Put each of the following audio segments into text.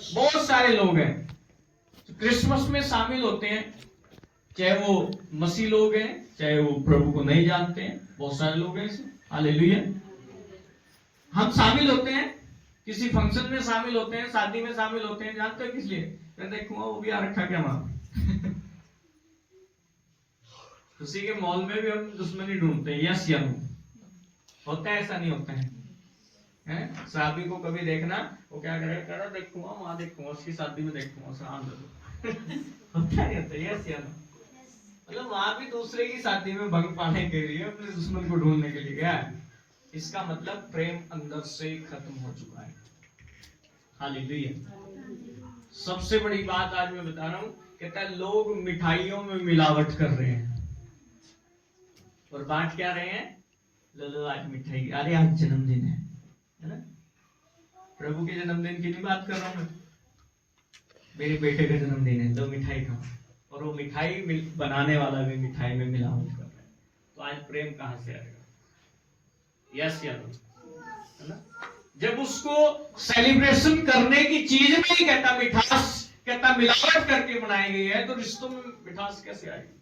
बहुत सारे लोग हैं तो क्रिसमस में शामिल होते हैं, चाहे वो मसीह लोग हैं, चाहे वो प्रभु को नहीं जानते हैं, बहुत सारे लोग हैं। हालेलुया। हम शामिल होते हैं, किसी फंक्शन में शामिल होते हैं, शादी में शामिल होते हैं, जानते हो किस लिए? देखूंगा वो भी आ रखा क्या वहां। उसी के मॉल में भी हम दुश्मनी ढूंढते हैं, यस या नो? होता है ऐसा? नहीं होता है? शादी को कभी देखना, वो क्या करेगा, देखूंगा वहां, देखूंगा उसकी शादी में, देखूंगा होता नहीं होता? यस या नो? मतलब वहां भी दूसरे की शादी में भंग पाने के लिए, अपने दुश्मन को ढूंढने के लिए गया है। इसका मतलब प्रेम अंदर से खत्म हो चुका है। हालेलुया। सबसे बड़ी बात आज मैं बता रहा हूं, कहता है लोग मिठाइयों में मिलावट कर रहे हैं और बांट क्या रहे हैं? लो आज मिठाई, अरे आज जन्मदिन है ना? प्रभु के जन्मदिन की नहीं बात कर रहा हूं मैं, मेरे बेटे का जन्मदिन है, लो मिठाई खाओ। और वो मिठाई बनाने वाला भी मिठाई में मिलावट कर रहा है। तो आज प्रेम कहां से आएगा? यस या नो? है ना? जब उसको सेलिब्रेशन करने की चीज में ही कहता मिठास, कहता मिलावट करके बनाई गई है, तो रिश्तों में मिठास कैसे आएगी?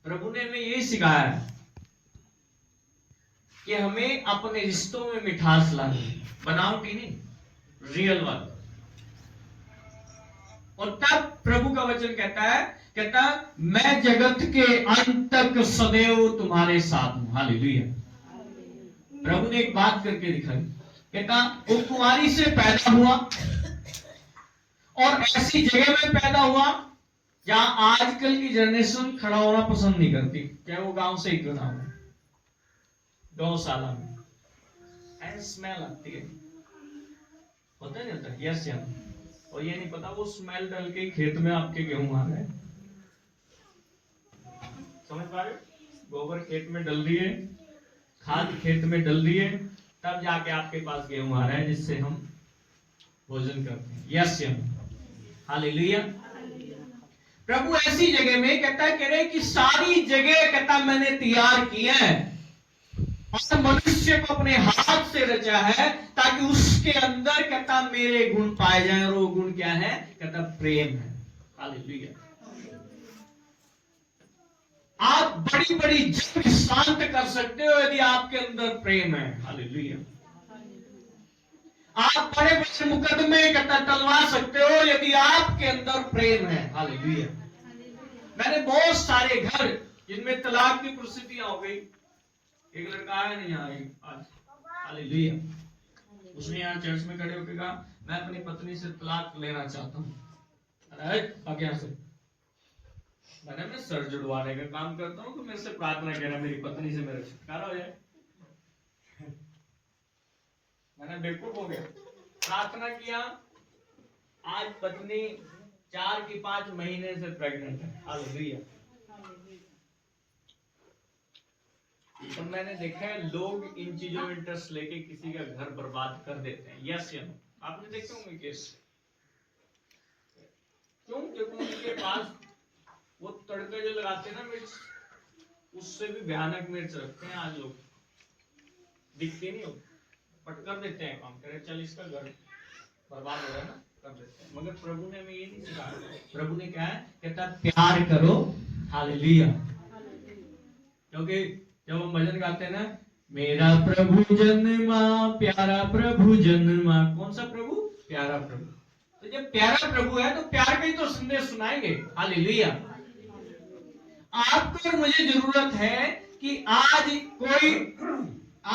प्रभु ने हमें यही सिखाया है कि हमें अपने रिश्तों में मिठास लानी है, बनावटी नहीं, रियल वाला। और तब प्रभु का वचन कहता है, कहता मैं जगत के अंत तक सदैव तुम्हारे साथ हूं। हालेलुया। प्रभु ने एक बात करके दिखाई, कहता वो कुंवारी से पैदा हुआ और ऐसी जगह में पैदा हुआ जहां आजकल की जनरेशन खड़ा होना पसंद नहीं करती, चाहे वो गांव से ही क्यों ना हो, गौशाला में स्मेल आती है, होता नहीं होता? यस या? और ये नहीं पता वो स्मेल डाल के खेत में आपके गेहूं आ रहे हैं, समझ पा रहे? गोबर खेत में डल रही है, खाद खेत में डल रही है, तब जाके आपके पास गेहूं आ रहा है जिससे हम भोजन करते हैं। यस या? हालेलुया। प्रभु ऐसी जगह में कहता है, कह रहे कि सारी जगह कहता मैंने तैयार की है और मनुष्य को अपने हाथ से रचा है ताकि उसके अंदर कहता मेरे गुण पाए जाएं। और वो गुण क्या है? कहता प्रेम है। हालेलुया। आप बड़ी बड़ी जंग शांत कर सकते हो यदि आपके अंदर प्रेम है। हालेलुया। आप बड़े बड़े मुकदमे कहता टलवा सकते हो यदि आपके अंदर प्रेम है। हालेलुया। मैंने बहुत सारे घर जिनमें तलाक की परिस्थितियां हो गई, एक लड़का आया नहीं आज, हालेलुया, उसने यहाँ चर्च में खड़े होकर कहा मैं अपनी पत्नी से तलाक लेना चाहता हूँ। अरे से मैं सर जुड़वाने का काम करता हूँ, तो मेरे से प्रार्थना करना मेरी पत्नी से मेरा छुटकारा हो जाए। मैंने बेवकूफ हो गया, प्रार्थना किया, आज पत्नी 4 की 5 महीने से प्रेग्नेंट है। हालेलुया। तो मैंने देखा है लोग इन चीजों में इंटरेस्ट लेके किसी का घर बर्बाद कर देते हैं। यस या नो? आपने देखे होंगे केस, क्यों? क्योंकि उनके पास वो तड़के जो लगाते हैं ना मिर्च, उससे भी भयानक मिर्च रखते हैं। आज लोग दिखते नहीं हो, बट कर देते हैं काम, करे चल इसका घर बर्बाद हो रहा है ना, कर देते हैं। मगर प्रभु ने हमें ये नहीं सिखाया। प्रभु ने क्या है? कहता प्यार करो। हालेलुया। क्योंकि जब हम भजन गाते हैं ना, मेरा प्रभु जन्मा, प्यारा प्रभु जन्मा, कौन सा प्रभु? प्यारा प्रभु। तो जब प्यारा प्रभु है तो प्यार का ही तो संदेश सुनाएंगे। हालेलुया। आपको और मुझे जरूरत है कि आज कोई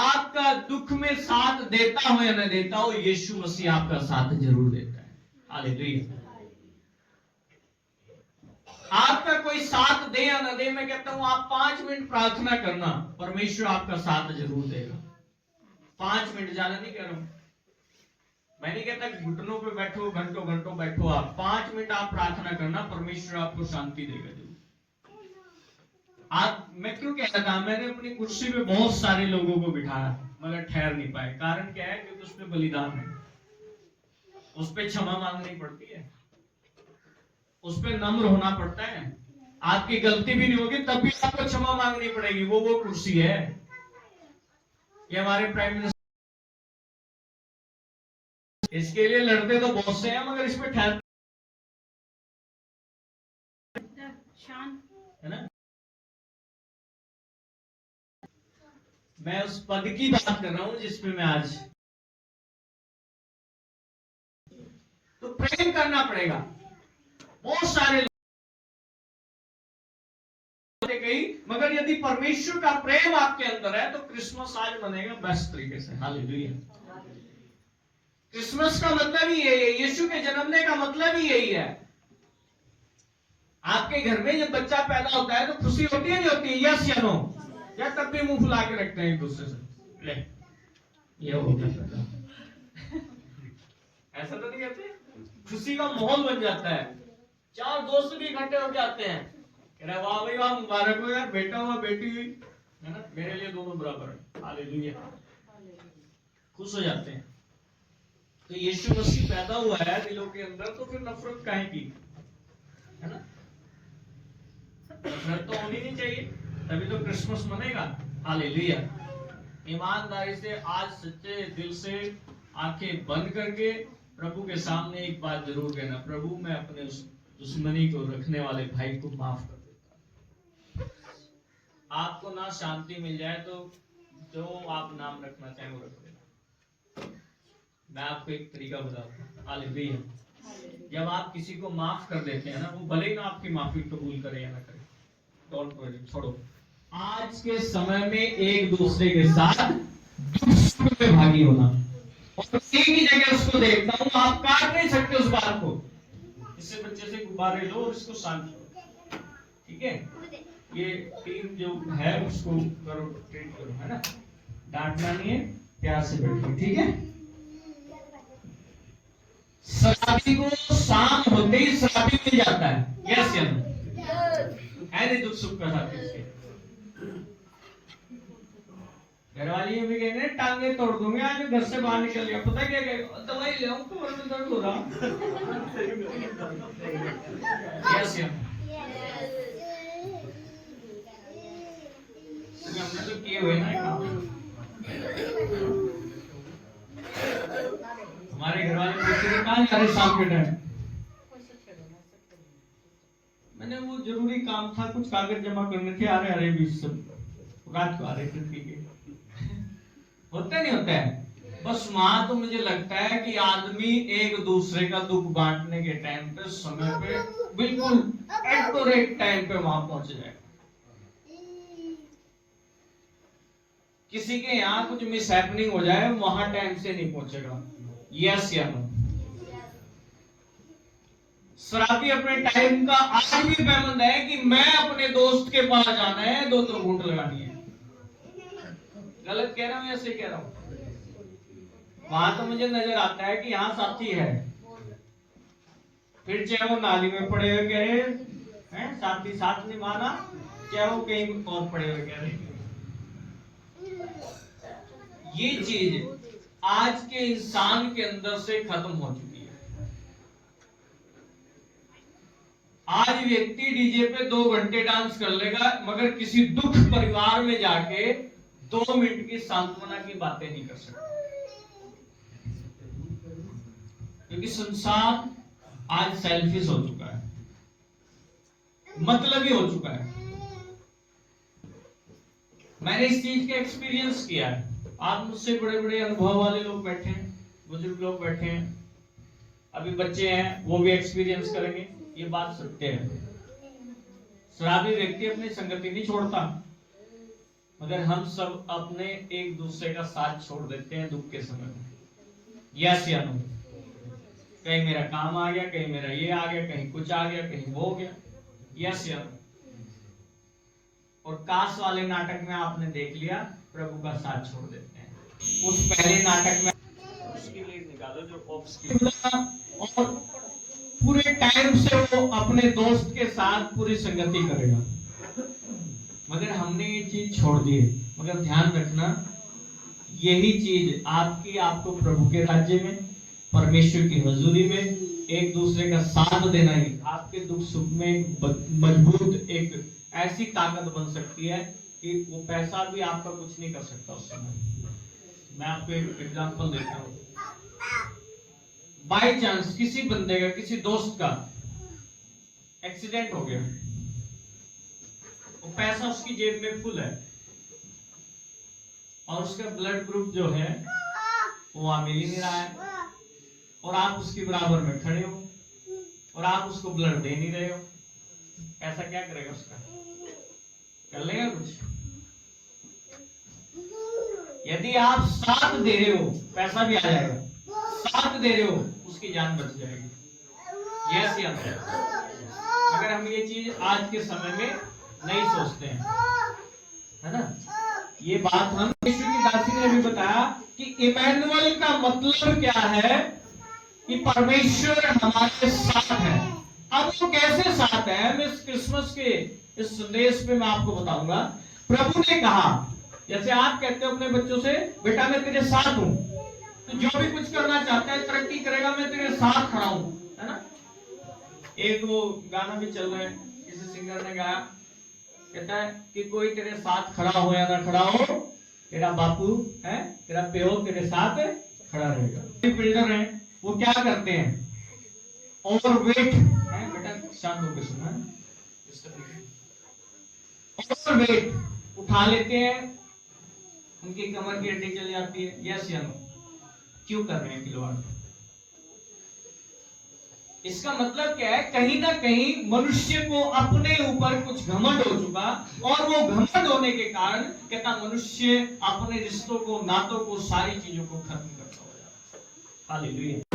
आपका दुख में साथ देता हो या न देता हो, यीशु मसीह आपका साथ जरूर देता है। हालेलुया। आपका कोई साथ दे या न दे, मैं कहता हूं आप 5 मिनट प्रार्थना करना, परमेश्वर आपका साथ जरूर देगा। 5 मिनट, ज्यादा नहीं कह रहा हूं। मैं नहीं कहता कि घुटनों पे बैठो, घंटों घंटों बैठो, आप 5 मिनट आप प्रार्थना करना, परमेश्वर आपको शांति देगा जरूर। आप, मैं क्यों कह रहा था, मैंने अपनी कुर्सी पे बहुत सारे लोगों को बिठाया मगर ठहर नहीं पाए। कारण क्या है? क्योंकि उस पर बलिदान है, उस पर क्षमा मांगनी पड़ती है, उस पर नम्र होना पड़ता है। आपकी गलती भी नहीं होगी तब भी आपको क्षमा मांगनी पड़ेगी। वो कुर्सी है। ये हमारे प्राइम मिनिस्टर इसके लिए लड़ते तो बहुत से हैं, मगर इसमें ठहर है ना। मैं उस पद की बात कर रहा हूं जिसमें मैं आज, तो प्रेम करना पड़ेगा। बहुत सारे गई, मगर यदि परमेश्वर का प्रेम आपके अंदर है तो क्रिसमस आज मनेगा बेस्ट तरीके से। हालेलुया। क्रिसमस का मतलब ही यही है, यीशु के जन्मने का मतलब ही यही है। आपके घर में जब बच्चा पैदा होता है तो खुशी होती है नहीं होती है? यस या नो? या तब भी मुंह फुला के रखते हैं एक दूसरे से, ले ये हो गया पैदा। ऐसा तो नहीं कहते? खुशी का माहौल बन जाता है, चार दोस्त भी इकट्ठे हो जाते हैं, कह रहे वाह भाई वाह, मुबारक हो यार, बेटा हुआ बेटी हुई, है ना, मेरे लिए दोनों बराबर है। हालेलुया। खुश हो जाते हैं। तो यीशु मसीह पैदा हुआ है दिलों के अंदर, तो फिर नफरत काहे की, है ना? नफरत तो होनी नहीं चाहिए, तभी तो क्रिसमस मनेगा। हालेलुया। ईमानदारी से आज सच्चे दिल से आंखें बंद करके प्रभु के सामने एक बात जरूर कहना, प्रभु मैं अपने उस दुश्मनी को रखने वाले भाई को माफ कर देता हूं। आपको ना शांति मिल जाए तो जो आप नाम रखना चाहें वो रख देना। मैं आपको एक तरीका बताता हूँ। हालेलुया। जब आप किसी को माफ कर देते हैं ना, वो भले ही ना आपकी माफी कबूल करे या ना करे, डोंट वरी, छोड़ो। आज के समय में एक दूसरे के साथ दुख सुख में भागी होना, और एक ही जगह उसको देखता हूँ, आप काट नहीं सकते उस बात को। इससे बच्चे से गुब्बारे लो और इसको शांत करो, ठीक है? ये टीम जो है उसको करो, ट्रीट करो, है ना? डांटना नहीं है, प्यार से बैठो, ठीक है? शराबी को शाम होते ही शराबी मिल जाता है, यस या नो? है नहीं दुख सुख का साथ इसके। घरवाली भी कह रहे टांगे तोड़ दूंगे आज, घर से बाहर निकल गया, पता क्या कहे, दवाई ले आऊं तो में दर्द हो रहा। यस या नो? हमने तो किए हुए ना काम। हमारे घर वाले पूछते थे कहाँ जा रहे शाम के टाइम, मैंने वो जरूरी काम था, कुछ कागज जमा करने थे, आ रहे बीच सब रात को आ रहे थे, ठीक है? होता नहीं होता है? बस वहां तो मुझे लगता है कि आदमी एक दूसरे का दुख बांटने के टाइम पे, समय पे, बिल्कुल एक्यूरेट टाइम पे वहां पहुंच जाएगा। किसी के यहाँ कुछ मिस हैपनिंग हो जाए, वहां टाइम से नहीं पहुंचेगा, यस या नो? शराबी अपने टाइम का आज भी पाबंद है कि मैं अपने दोस्त के पास जाना है, दो घूंट लगानी है। गलत कह रहा हूं या सही कह रहा हूं? वहां तो मुझे नजर आता है कि यहाँ साथी है, फिर चाहे वो नाली में पड़े हुए कह रहे हैं साथी साथ निभाना, चाहे वो कहीं और पड़े हुए कह रहे। ये चीज आज के इंसान के अंदर से खत्म हो चुकी है। आज व्यक्ति डीजे पे 2 घंटे डांस कर लेगा, मगर किसी दुख परिवार में जाके 2 मिनट की सांत्वना की बातें नहीं कर सकता, क्योंकि संसार आज सेल्फिश हो चुका है, मतलबी हो चुका है। मैंने इस चीज का एक्सपीरियंस किया है। आप मुझसे बड़े बड़े अनुभव वाले लोग बैठे हैं, बुजुर्ग लोग बैठे हैं, अभी बच्चे हैं, वो भी एक्सपीरियंस करेंगे। ये बात सत्य है। शराबी व्यक्ति अपनी संगति नहीं छोड़ता, मगर हम सब अपने एक दूसरे का साथ छोड़ देते हैं दुख के समय में, यस या नो? कहीं मेरा काम आ गया, कहीं मेरा ये आ गया, कहीं कुछ आ गया, कहीं वो हो गया, यस या नो? और काश वाले नाटक में आपने देख लिया, प्रभु का साथ छोड़ देते हैं। उस पहले नाटक में उसकी लीड निकालो जो ऑप्स की, और पूरे टाइम से वो अपने दोस्त के साथ पूरी संगति करेगा, मगर हमने ये चीज छोड़ दी है। मगर ध्यान रखना, यही चीज आपको प्रभु के राज्य में, परमेश्वर की हजूरी में एक दूसरे का साथ देना ही आपके दुख सुख में मजबूत एक ऐसी ताकत बन सकती है कि वो पैसा भी आपका कुछ नहीं कर सकता उस समय। मैं आपको एक एग्जांपल देता हूँ। बाय चांस किसी बंदे का, किसी दोस्त का एक्सीडेंट हो गया, वो पैसा उसकी जेब में फुल है और उसका ब्लड ग्रुप जो है वो वहां मिल ही नहीं रहा है, और आप उसके बराबर में खड़े हो और आप उसको ब्लड दे नहीं रहे हो, ऐसा क्या करेगा उसका? कर लेगा कुछ? यदि आप साथ दे रहे हो पैसा भी आ जाएगा, साथ दे रहे हो उसकी जान बच जाएगी। यस या नो? अगर हम ये चीज आज के समय में नहीं सोचते हैं, है ना? ये बात हम यीशु की दासी ने भी बताया कि इमैनुअल का मतलब क्या है, कि परमेश्वर हमारे साथ है। अब वो कैसे साथ है, मैं इस क्रिसमस के इस संदेश में मैं आपको बताऊंगा। प्रभु ने कहा, जैसे आप कहते हो अपने बच्चों से, बेटा मैं तेरे साथ हूं, तो जो भी कुछ करना चाहता है, तरक्की करेगा, मैं तेरे साथ खड़ा हूं, है ना? एक वो गाना भी चल रहा है, किसी सिंगर ने गाया, कहता है कि कोई तेरे साथ खड़ा हो या ना खड़ा हो, तेरा बापू है, तेरा प्यो तेरे साथ खड़ा रहेगा। बिल्डर है, वो क्या करते हैं, ओवरवेट है, बेटा शांत होकर सुनना, ओवरवेट उठा लेते हैं, उनकी कमर की हड्डी चल जाती है। यस या नो? क्यों कर रहे हैं खिलवाड़? इसका मतलब क्या है, कहीं ना कहीं मनुष्य को अपने ऊपर कुछ घमंड हो चुका, और वो घमंड होने के कारण कहता मनुष्य अपने रिश्तों को, नातों को, सारी चीजों को खत्म करता हो जाता है। हालेलुया।